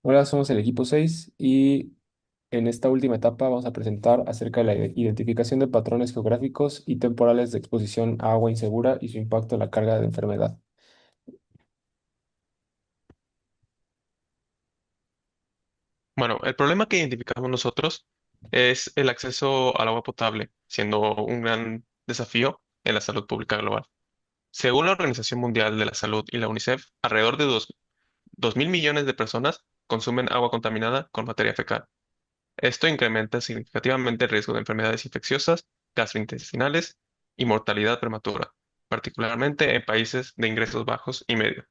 Hola, somos el equipo 6 y en esta última etapa vamos a presentar acerca de la identificación de patrones geográficos y temporales de exposición a agua insegura y su impacto en la carga de enfermedad. Bueno, el problema que identificamos nosotros es el acceso al agua potable, siendo un gran desafío en la salud pública global. Según la Organización Mundial de la Salud y la UNICEF, alrededor de 2.000 millones de personas consumen agua contaminada con materia fecal. Esto incrementa significativamente el riesgo de enfermedades infecciosas, gastrointestinales y mortalidad prematura, particularmente en países de ingresos bajos y medios.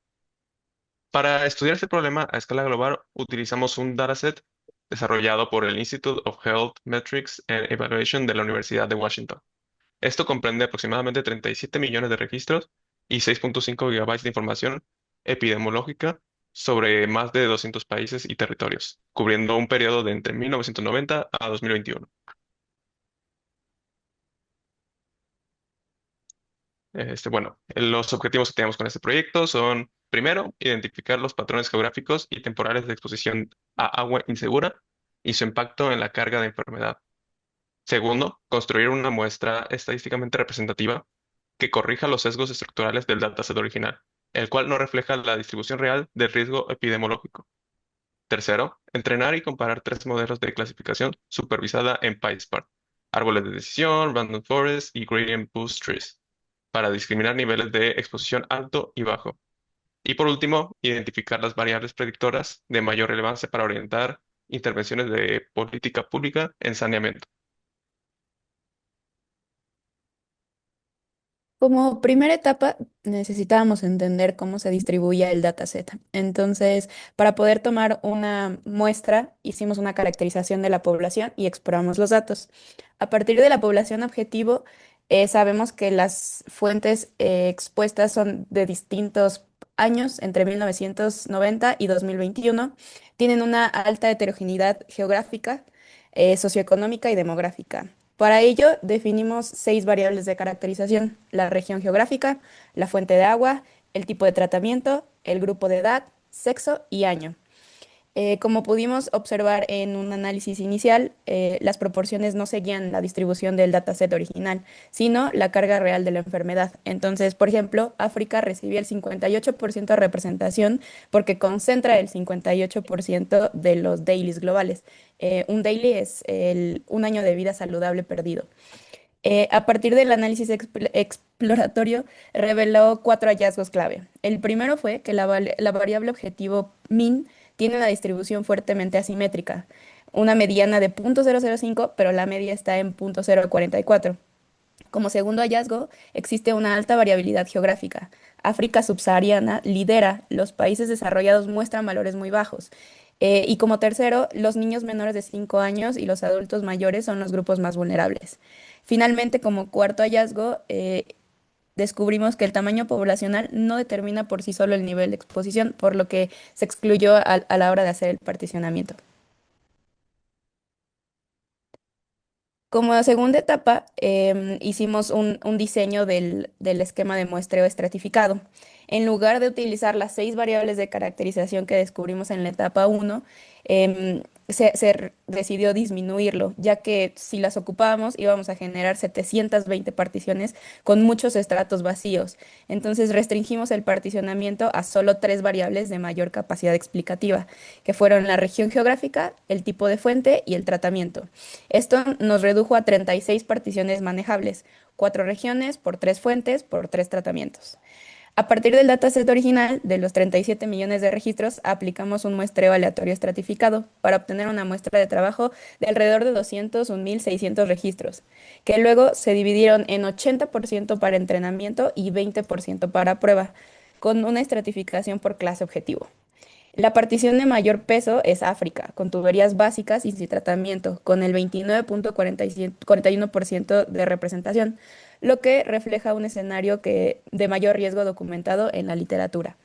Para estudiar este problema a escala global, utilizamos un dataset desarrollado por el Institute of Health Metrics and Evaluation de la Universidad de Washington. Esto comprende aproximadamente 37 millones de registros y 6.5 gigabytes de información epidemiológica sobre más de 200 países y territorios, cubriendo un periodo de entre 1990 a 2021. Los objetivos que tenemos con este proyecto son, primero, identificar los patrones geográficos y temporales de exposición a agua insegura y su impacto en la carga de enfermedad. Segundo, construir una muestra estadísticamente representativa que corrija los sesgos estructurales del dataset original, el cual no refleja la distribución real del riesgo epidemiológico. Tercero, entrenar y comparar tres modelos de clasificación supervisada en PySpark, árboles de decisión, random forest y gradient boost trees, para discriminar niveles de exposición alto y bajo. Y por último, identificar las variables predictoras de mayor relevancia para orientar intervenciones de política pública en saneamiento. Como primera etapa, necesitábamos entender cómo se distribuye el dataset. Entonces, para poder tomar una muestra, hicimos una caracterización de la población y exploramos los datos. A partir de la población objetivo, sabemos que las fuentes expuestas son de distintos años, entre 1990 y 2021. Tienen una alta heterogeneidad geográfica, socioeconómica y demográfica. Para ello, definimos 6 variables de caracterización: la región geográfica, la fuente de agua, el tipo de tratamiento, el grupo de edad, sexo y año. Como pudimos observar en un análisis inicial, las proporciones no seguían la distribución del dataset original, sino la carga real de la enfermedad. Entonces, por ejemplo, África recibía el 58% de representación porque concentra el 58% de los dailies globales. Un daily es un año de vida saludable perdido. A partir del análisis exploratorio, reveló 4 hallazgos clave. El primero fue que la variable objetivo min tiene una distribución fuertemente asimétrica, una mediana de 0.005, pero la media está en 0.044. Como segundo hallazgo, existe una alta variabilidad geográfica. África subsahariana lidera, los países desarrollados muestran valores muy bajos. Y como tercero, los niños menores de 5 años y los adultos mayores son los grupos más vulnerables. Finalmente, como cuarto hallazgo, descubrimos que el tamaño poblacional no determina por sí solo el nivel de exposición, por lo que se excluyó a la hora de hacer el particionamiento. Como segunda etapa, hicimos un diseño del esquema de muestreo estratificado. En lugar de utilizar las 6 variables de caracterización que descubrimos en la etapa uno, decidió disminuirlo, ya que si las ocupábamos íbamos a generar 720 particiones con muchos estratos vacíos. Entonces restringimos el particionamiento a solo 3 variables de mayor capacidad explicativa, que fueron la región geográfica, el tipo de fuente y el tratamiento. Esto nos redujo a 36 particiones manejables: 4 regiones por 3 fuentes por 3 tratamientos. A partir del dataset original de los 37 millones de registros, aplicamos un muestreo aleatorio estratificado para obtener una muestra de trabajo de alrededor de 201.600 registros, que luego se dividieron en 80% para entrenamiento y 20% para prueba, con una estratificación por clase objetivo. La partición de mayor peso es África, con tuberías básicas y sin tratamiento, con el 29.41% de representación, lo que refleja un escenario de mayor riesgo documentado en la literatura.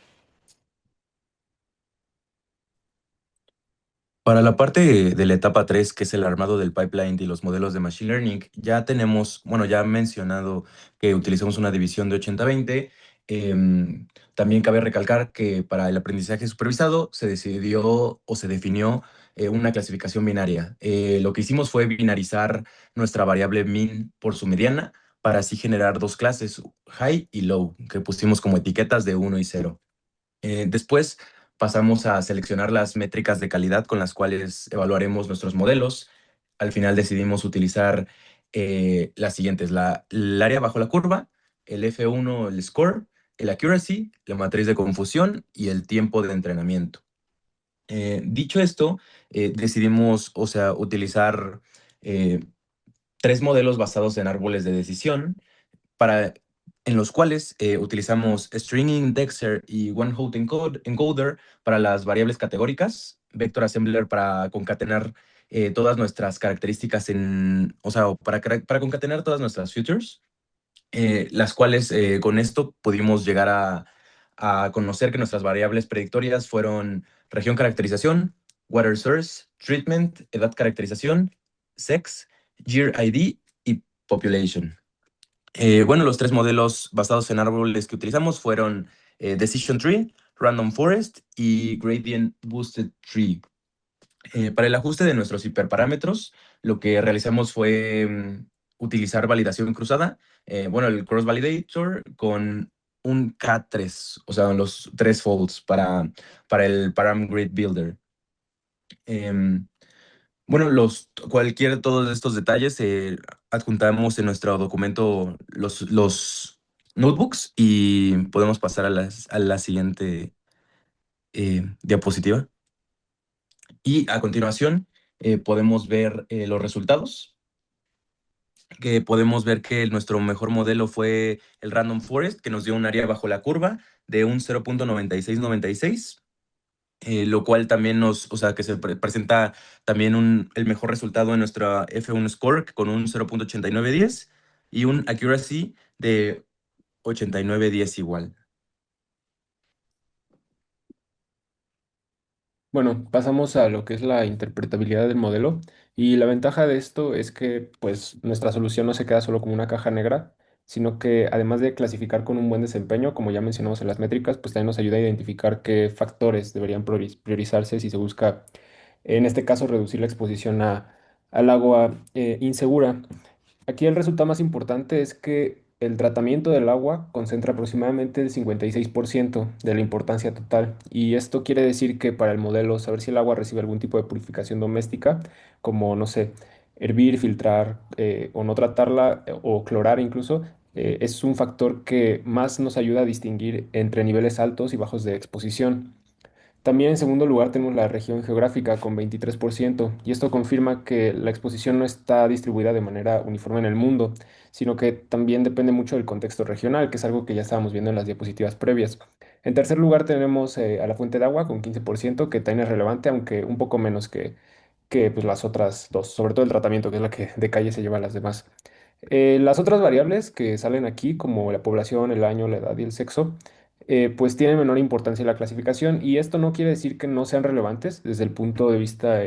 Para la parte de la etapa 3, que es el armado del pipeline y los modelos de Machine Learning, ya tenemos, bueno, ya he mencionado que utilizamos una división de 80-20. También cabe recalcar que para el aprendizaje supervisado se decidió o se definió una clasificación binaria. Lo que hicimos fue binarizar nuestra variable min por su mediana para así generar dos clases, high y low, que pusimos como etiquetas de 1 y 0. Después pasamos a seleccionar las métricas de calidad con las cuales evaluaremos nuestros modelos. Al final decidimos utilizar las siguientes: el área bajo la curva, el F1, el score, el accuracy, la matriz de confusión y el tiempo de entrenamiento. Dicho esto, decidimos, o sea, utilizar eh, tres modelos basados en árboles de decisión para, en los cuales utilizamos String Indexer y One Hot Encoder para las variables categóricas, Vector Assembler para concatenar todas nuestras características o sea, para concatenar todas nuestras features, las cuales con esto pudimos llegar a conocer que nuestras variables predictorias fueron región caracterización, water source, treatment, edad caracterización, sex, year ID y population. Bueno, los tres modelos basados en árboles que utilizamos fueron Decision Tree, Random Forest y Gradient Boosted Tree. Para el ajuste de nuestros hiperparámetros, lo que realizamos fue utilizar validación cruzada, bueno, el Cross Validator con un K3, o sea, los tres folds para el Param Grid Builder. Em, bueno, todos estos detalles adjuntamos en nuestro documento los notebooks y podemos pasar a la siguiente diapositiva. Y a continuación podemos ver los resultados, que podemos ver que nuestro mejor modelo fue el Random Forest, que nos dio un área bajo la curva de un 0.9696, lo cual también o sea, que se presenta también el mejor resultado en nuestra F1 score con un 0.8910 y un accuracy de 8910 igual. Bueno, pasamos a lo que es la interpretabilidad del modelo y la ventaja de esto es que pues nuestra solución no se queda solo como una caja negra, sino que además de clasificar con un buen desempeño, como ya mencionamos en las métricas, pues también nos ayuda a identificar qué factores deberían priorizarse si se busca, en este caso, reducir la exposición al agua insegura. Aquí el resultado más importante es que el tratamiento del agua concentra aproximadamente el 56% de la importancia total. Y esto quiere decir que para el modelo, saber si el agua recibe algún tipo de purificación doméstica, como, no sé, hervir, filtrar o no tratarla o clorar incluso, es un factor que más nos ayuda a distinguir entre niveles altos y bajos de exposición. También en segundo lugar tenemos la región geográfica con 23% y esto confirma que la exposición no está distribuida de manera uniforme en el mundo, sino que también depende mucho del contexto regional, que es algo que ya estábamos viendo en las diapositivas previas. En tercer lugar tenemos a la fuente de agua con 15%, que también es relevante, aunque un poco menos que pues, las otras dos, sobre todo el tratamiento, que es la que de calle se lleva a las demás. Las otras variables que salen aquí, como la población, el año, la edad y el sexo, pues tienen menor importancia en la clasificación y esto no quiere decir que no sean relevantes desde el punto de vista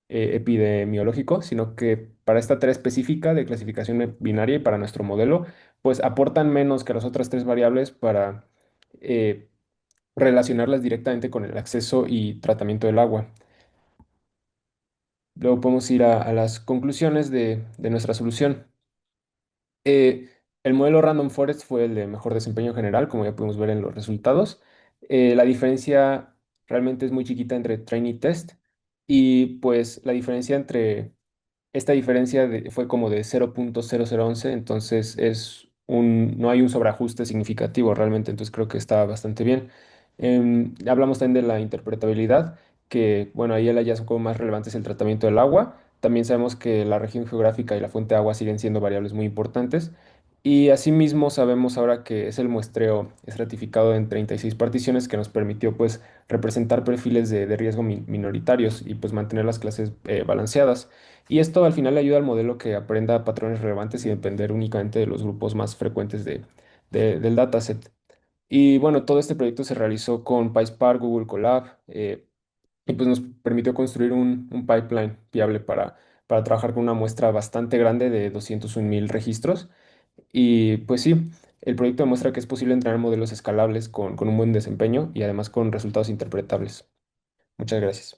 epidemiológico, sino que para esta tarea específica de clasificación binaria y para nuestro modelo, pues aportan menos que las otras tres variables para eh, relacionarlas directamente con el acceso y tratamiento del agua. Luego podemos ir a las conclusiones de nuestra solución. Eh, el modelo Random Forest fue el de mejor desempeño general, como ya pudimos ver en los resultados. La diferencia realmente es muy chiquita entre train y test. Y pues la diferencia entre esta diferencia fue como de 0.0011, entonces no hay un sobreajuste significativo realmente, entonces creo que está bastante bien. Hablamos también de la interpretabilidad, que bueno, ahí el hallazgo más relevante es el tratamiento del agua. También sabemos que la región geográfica y la fuente de agua siguen siendo variables muy importantes. Y asimismo sabemos ahora que es el muestreo estratificado en 36 particiones que nos permitió pues representar perfiles de riesgo minoritarios y pues mantener las clases balanceadas. Y esto al final le ayuda al modelo que aprenda patrones relevantes y depender únicamente de los grupos más frecuentes del dataset. Y bueno, todo este proyecto se realizó con PySpark, Google Colab, y pues nos permitió construir un pipeline viable para trabajar con una muestra bastante grande de 201,000 registros. Y pues sí, El proyecto demuestra que es posible entrenar modelos escalables con un buen desempeño y además con resultados interpretables. Muchas gracias.